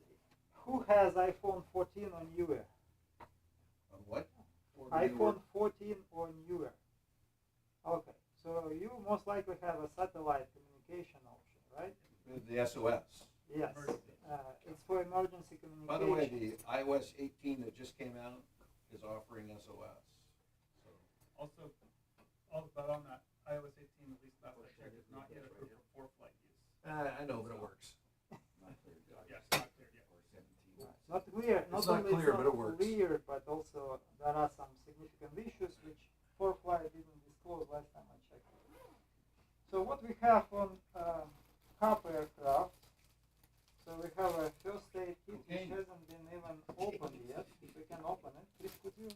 who has iPhone 14 or newer?
On what?
iPhone 14 or newer. Okay, so you most likely have a satellite communication option, right?
The SOS.
Yes. It's for emergency communication.
By the way, the iOS 18 that just came out is offering SOS. So
Also, but on that iOS 18, at least last I checked, is not yet approved for flight use.
I know, but it works.
Yes, not cleared yet.
Not clear.
It's not
only
clear,
it's
but
not
it works.
clear, but also there are some significant issues which ForeFlight didn't disclose last time I checked. So what we have on COP aircraft, so we have a first aid kit which hasn't been even opened yet. If we can open it, please could you?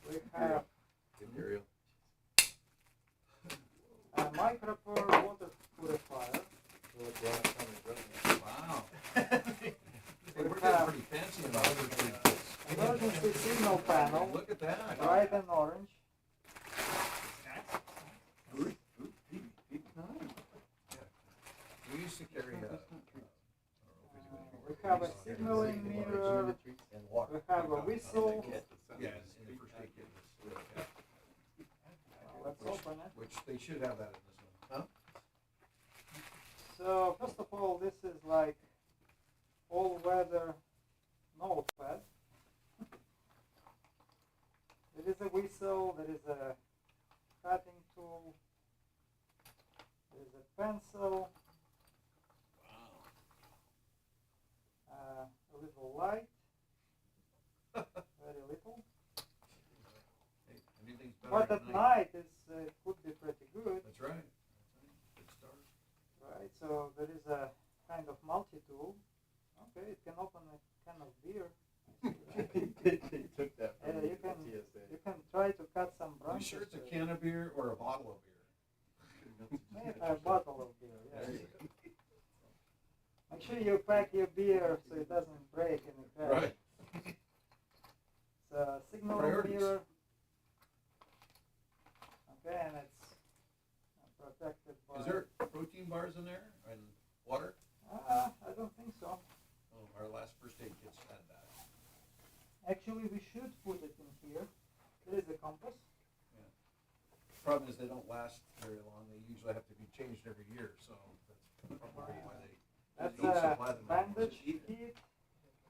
We have
Imperial.
a micropore water purifier.
Wow. Hey, we're
We
getting
have
pretty fancy about this.
emergency signal panel,
Look at that.
bright and orange.
Snacks?
We used to carry
We have a signaling mirror.
and water.
We have a whistle.
Yeah, in the first aid kit.
Let's open it.
Which they should have that in this one. Huh?
So first of all, this is like all-weather notepad. There is a whistle. There is a cutting tool. There is a pencil. A little light. Very little.
Hey, anything's better
But at night, it could be pretty good.
That's right. Good start.
Right, so there is a kind of multi-tool. Okay, it can open a can of beer.
They took that from
You can
TSA.
try to cut some
You
branches.
sure it's a can of beer or a bottle of beer?
Maybe a bottle of beer.
There
Yes.
you go.
Make sure you pack your beer so it doesn't break in the crash.
Right.
It's a signal
Priorities.
mirror. Okay, and it's protected by.
Is there protein bars in there and water?
I don't think so.
Oh, our last first aid kits had that.
Actually, we should put it in here. There is a compass.
Problem is they don't last very long. They usually have to be changed every year, so that's probably why they
That's
don't
a
supply them.
bandage kit.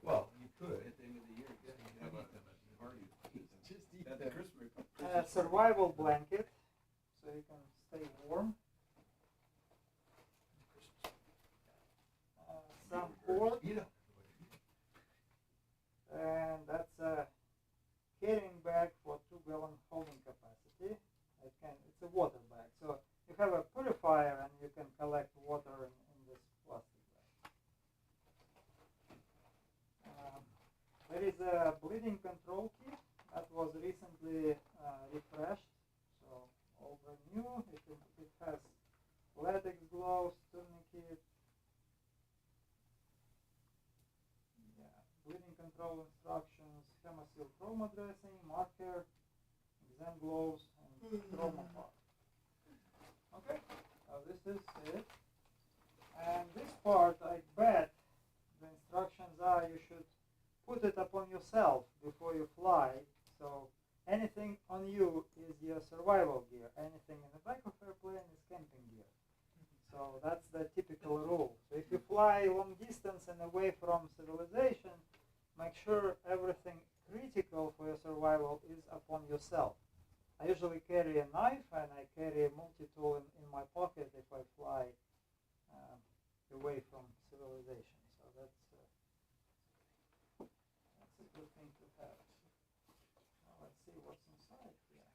Well, you could.
At the end of the year,
Yeah, you can have them at the party.
just eat
At the
that.
Christmas.
A survival blanket, so you can stay warm. Some cord,
Eat up.
and that's a carrying bag for 2-gallon holding capacity. It's a water bag, so you have a purifier and you can collect water in this plastic bag. There is a bleeding control kit that was recently refreshed, so all brand new. It has latex gloves, tourniquet, bleeding control instructions, Hemasil trauma dressing, marker, exam gloves, and trauma part. Okay, so this is it. And this part, I bet the instructions are you should put it upon yourself before you fly. So anything on you is your survival gear. Anything in the back of airplane is camping gear. So that's the typical rule. So if you fly long distance and away from civilization, make sure everything critical for your survival is upon yourself. I usually carry a knife and I carry a multi-tool in my pocket if I fly away from civilization. So that's a good thing to have. Now let's see what's inside here.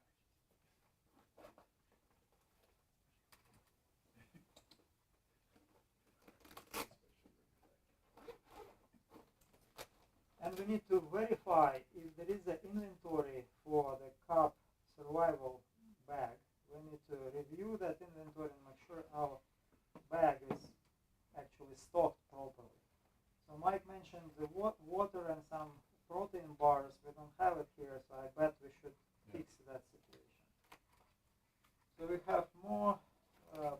And we need to verify if there is an inventory for the CAP survival review that inventory and make sure our bag is actually stocked properly. So Mike mentioned the water and some protein bars. We don't have it here, so I bet we should fix that situation. So we have more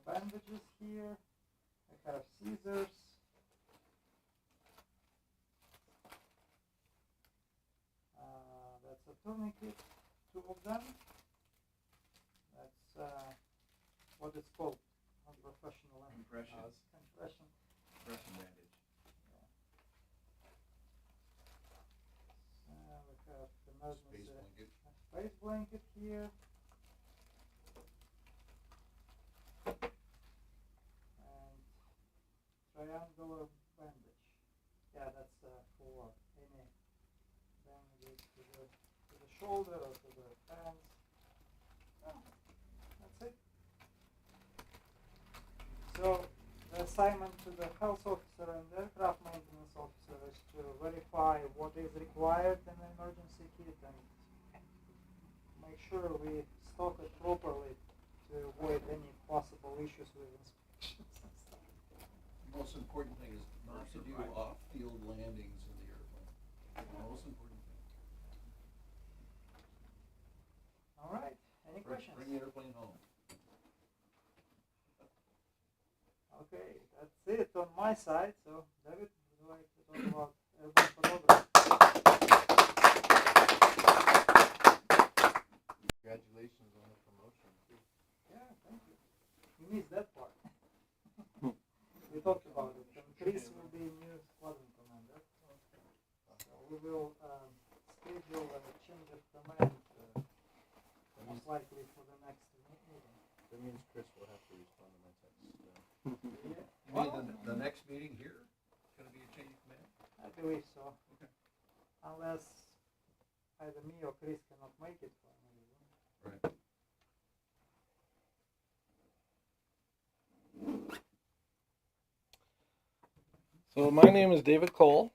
bandages here. We have scissors. That's a tourniquet, 2 of them. That's what it's called on professional
Compression.
compression.
Compression bandage.
We have the emergency
Space blanket.
space blanket here. And triangular bandage. Yeah, that's for any damages to the shoulder or to the hands. Oh, that's it. So the assignment to the health officer and the aircraft maintenance officer is to verify what is required in an emergency kit and make sure we stock it properly to avoid any possible issues with inspections and stuff.
The most important thing is not to do off-field landings in the airplane. The most important thing.
All right. Any questions?
Bring the airplane home.
Okay, that's it on my side. So, David, would you like to talk about airborne photography?
Congratulations on the promotion.
Yeah, thank you. You missed that part. We talked about it. And Chris will be new squadron commander. So we will schedule a change of command most likely for the next meeting.
That means Chris will have to respond to my text.
Yeah.
You mean the next meeting here is going to be a change of command?
I believe so.
Okay.
Unless either me or Chris cannot make it for any reason.
Right.
So my name is David Cole,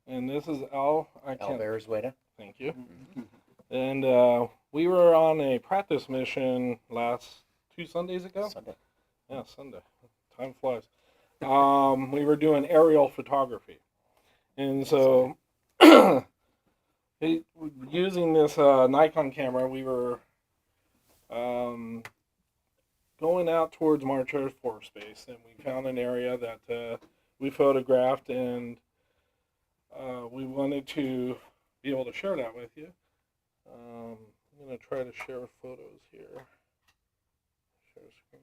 and this is Al.
Alvarez-Weda.
Thank you. And we were on a practice mission last 2 Sundays ago.
Sunday.
Yeah, Sunday. Time flies. We were doing aerial photography, and so using this Nikon camera, we were going out towards March Air Force Base, and we found an area that we photographed, and we wanted to be able to share that with you. I'm going to try to share photos here. Share screen.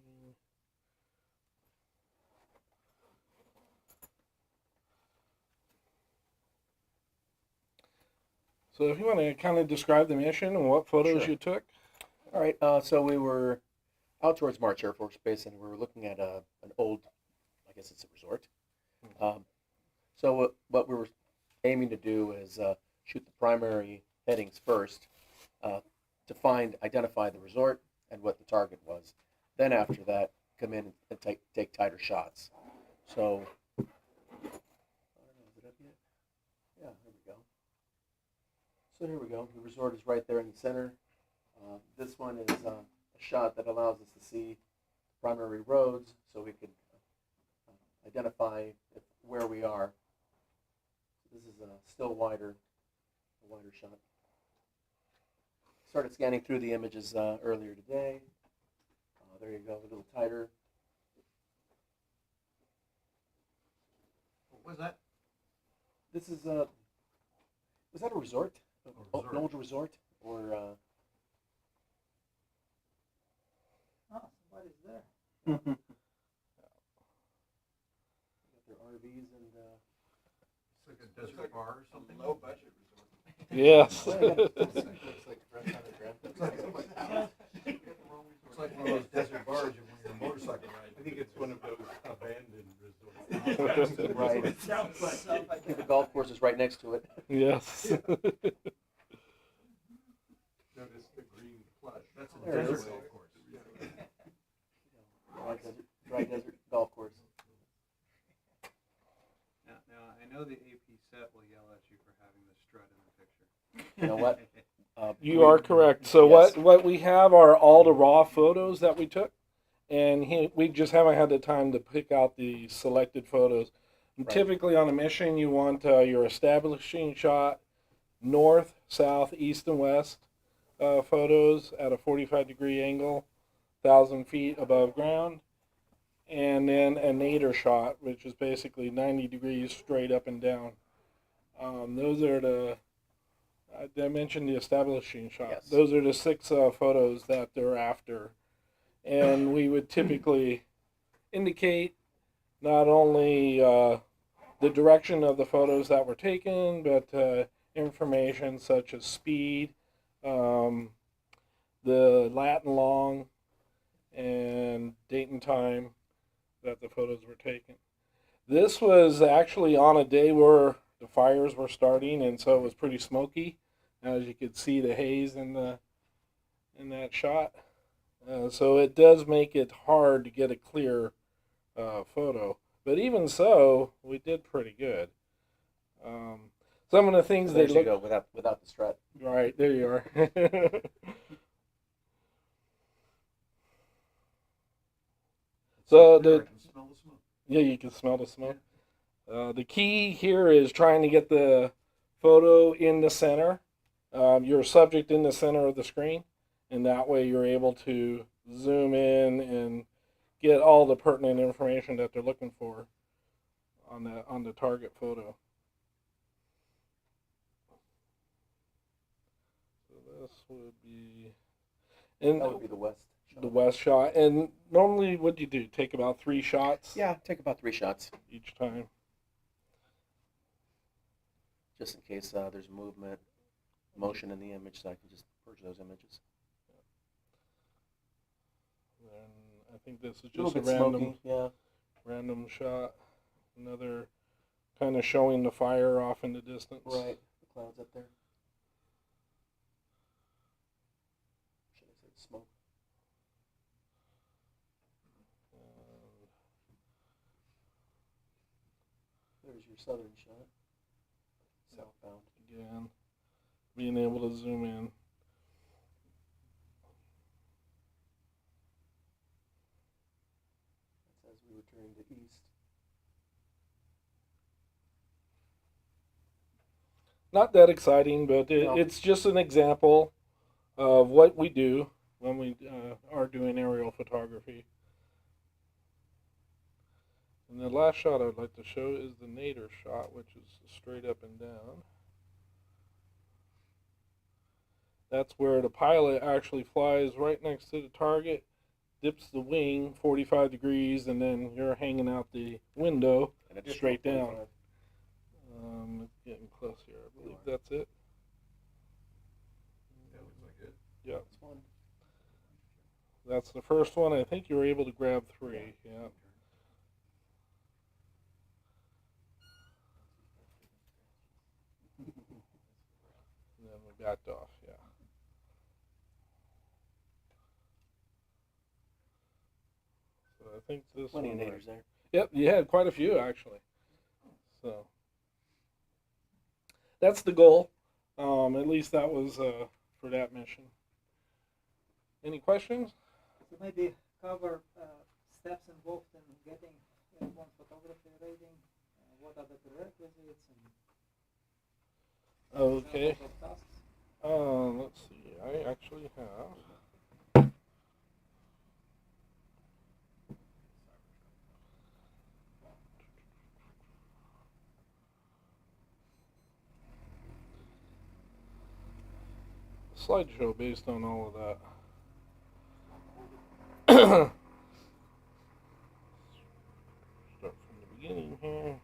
So if you want to kind of describe the mission and what photos
Sure.
you took.
All right, so we were out towards March Air Force Base, and we were looking at an old, I guess it's a resort. So what we were aiming to do is shoot the primary headings first to identify the resort and what the target was. Then after that, come in and take tighter shots. So, I don't know, is it up yet? Yeah, there we go. So here we go. The resort is right there in the center. This one is a shot that allows us to see primary roads, so we can identify where we are. This is still a wider shot. Started scanning through the images earlier today. There you go, a little tighter.
What was that?
This is was that a resort?
resort.
An old resort, or
Oh, somebody's there.
got their RVs and.
It's like a desert bar or something? Low budget resort.
Yes.
Looks like fresh out of Grand
It's like one of those desert bars you when you're a motorcycle ride.
I think it's one of those abandoned resorts.
Right. I think the golf course is right next to it.
Yes.
Notice the green plush.
That's a
There it
desert
is.
golf course.
Dry desert golf course.
Now, I know the AP set will yell at you for having the strut in the picture.
You know what?
You are correct. So
Yes.
what we have are all the raw photos that we took, and we just haven't had the time to pick out the selected photos. And
Right.
typically on a mission, you want your establishing shot, north, south, east, and west photos at a 45-degree angle, 1,000 feet above ground, and then a nadir shot, which is basically 90 degrees straight up and down. Those are the I mentioned the establishing shot.
Yes.
Those are the 6 photos that they're after, and we would typically indicate not only the direction of the photos that were taken, but information such as speed, the lat and long, and date and time that the photos were taken. This was actually on a day where the fires were starting, and so it was pretty smoky. As you could see, the haze in that shot. So it does make it hard to get a clear photo. But even so, we did pretty good. Some of the things
So there
they
you
look
go, without the strut.
right there. You are. So
There, I
the
can smell the smoke.
yeah, you can smell the smoke. The key here is trying to get the photo in the center, your subject in the center of the screen, and that way you're able to zoom in and get all the pertinent information that they're looking for on the target photo. So this would be, and
That would be the west shot.
the west shot. And normally, what do you do? Take about 3 shots?
Yeah, take about 3 shots,
Each time.
just in case there's movement, motion in the image, so I can just purge those images.
And I think this is
A little
just
bit
a random
smoky, yeah.
random shot. Another kind of showing the fire off in the distance.
Right, the clouds up there. Should I say smoke? There's your southern shot. Southbound.
Again, being able to zoom in.
That's as we return to east.
Not that exciting, but
No.
it's just an example of what we do when we are doing aerial photography. And the last shot I'd like to show is the nadir shot, which is straight up and down. That's where the pilot actually flies right next to the target, dips the wing 45 degrees, and then you're hanging out the window
An additional
straight down.
45.
It's getting close here. I believe that's it.
That looks like it.
Yeah,
That's one.
that's the first one. I think you were able to grab 3. Yeah. And then we backed off. Yeah. So I think this
Plenty of
one.
natives there.
Yep, you had quite a few actually. So that's the goal. At least that was for that mission. Any questions?
So maybe cover steps involved in getting one photography rating. What are the prerequisites and
Okay.
examples of tasks?
Let's see. I actually have. Slideshow based on all of that. Start from the beginning here.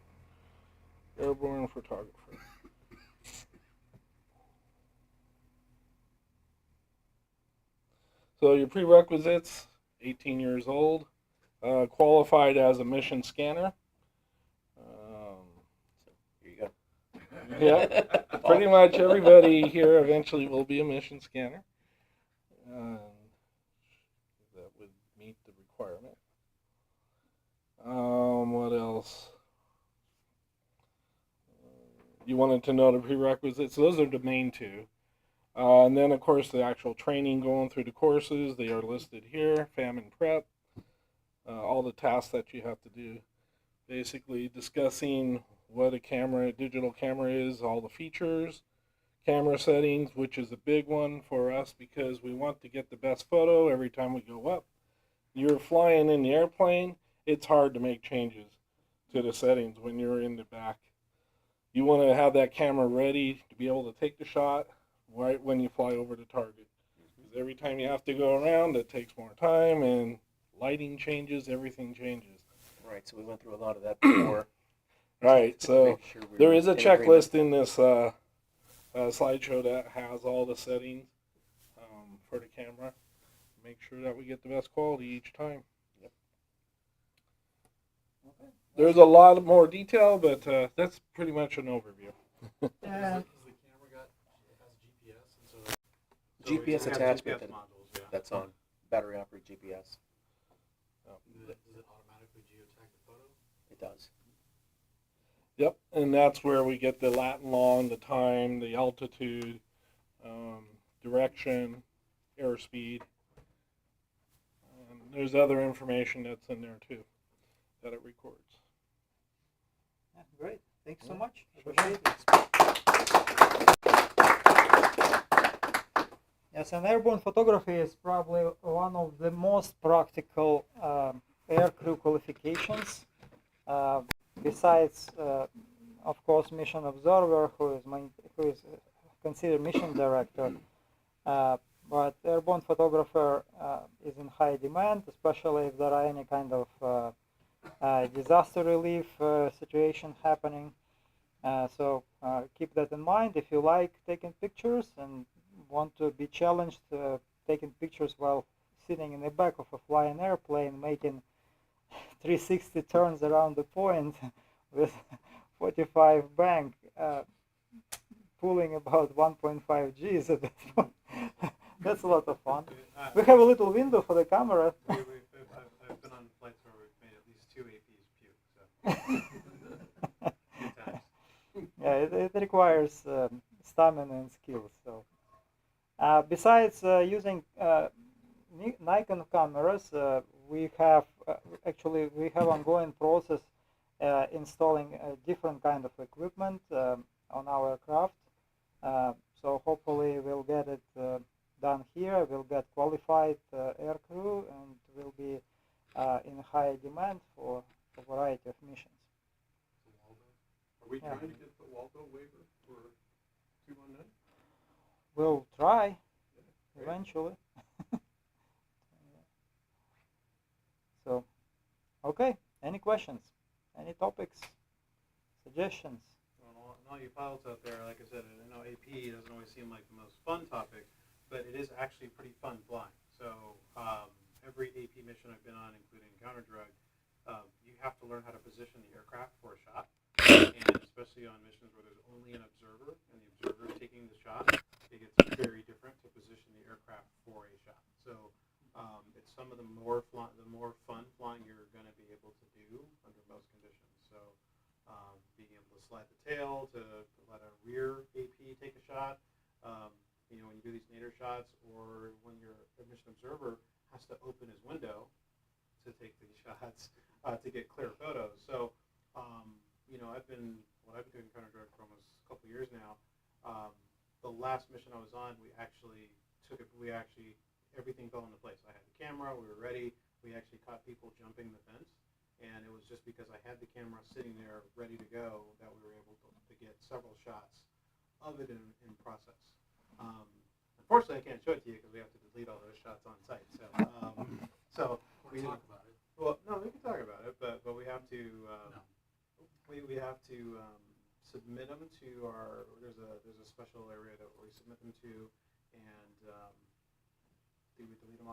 Airborne photographer. So your prerequisites: 18 years old, qualified as a mission scanner.
Here you go.
Yeah, pretty much everybody here eventually will be a mission scanner. That would meet the requirement. What else? You wanted to know the prerequisites. Those are the main 2. And then, of course, the actual training going through the courses, they are listed here, FAM and prep, all the tasks that you have to do. Basically discussing what a digital camera is, all the features, camera settings, which is a big one for us because we want to get the best photo every time we go up. You're flying in the airplane, it's hard to make changes to the settings when you're in the back. You want to have that camera ready to be able to take the shot right when you fly over the target. Because every time you have to go around, it takes more time, and lighting changes, everything changes.
Right, so we went through a lot of that before.
Right, so
Make sure we
there
were
is a
in agreement.
checklist in this slideshow that has all the settings for the camera. Make sure that we get the best quality each time.
Yep.
Okay.
There's a lot more detail, but that's pretty much an overview.
Has the camera has GPS, and so
GPS
we have
attachment
GPS modules, yeah.
that's on battery operated GPS.
does it automatically geotag the photo?
It does.
Yep, and that's where we get the lat and long, the time, the altitude, direction, airspeed. And there's other information that's in there too that it records.
Yeah, great. Thanks so
Yeah,
much.
sure.
Appreciate it. Yes, and airborne photography is probably one of the most practical aircrew qualifications. Besides, of course, mission observer, who is considered mission director, but airborne photographer is in high demand, especially if there are any kind of disaster relief situation happening. So keep that in mind. If you like taking pictures and want to be challenged taking pictures while sitting in the back of a flying airplane, making 360 turns around the point with 45 bank, pulling about 1.5 Gs at that point. That's a lot of fun. We have a little window for the camera.
I've been on flights where we've made at least 2 APs puke, so. Good times.
Yeah, it requires stamina and skills. So, besides using Nikon cameras, we have ongoing process installing different kind of equipment on our craft. So hopefully we'll get it done here. We'll get qualified aircrew, and will be in high demand for a variety of missions.
Are we
Yeah.
trying to get the Waldo waiver for 219?
We'll try
Great.
eventually. So, okay. Any questions? Any topics? Suggestions?
Well, and all you pilots out there, like I said, I know AP doesn't always seem like the most fun topic, but it is actually pretty fun flying. So every AP mission I've been on, including counter drug, you have to learn how to position the aircraft for a shot, and especially on missions where there's only an observer and the observer is taking the shot, it gets very different to position the aircraft for a shot. So it's some of the more fun flying you're going to be able to do under most conditions. So being able to slide the tail to let a rear AP take a shot. When you do these nadir shots, or when your mission observer has to open his window to take these shots to get clear photos. So I've been doing counter drug for almost a couple years now. The last mission I was on, everything fell into place. I had the camera, we were ready. We actually caught people jumping the fence, and it was just because I had the camera sitting there ready to go that we were able to get several shots of it in process. Unfortunately, I can't show it to you because we have to delete all those shots on site. So we
talk about it.
Well, no, we can talk about it, but we have to we have to submit them to our. There's a special area that we submit them to, and do we delete them off?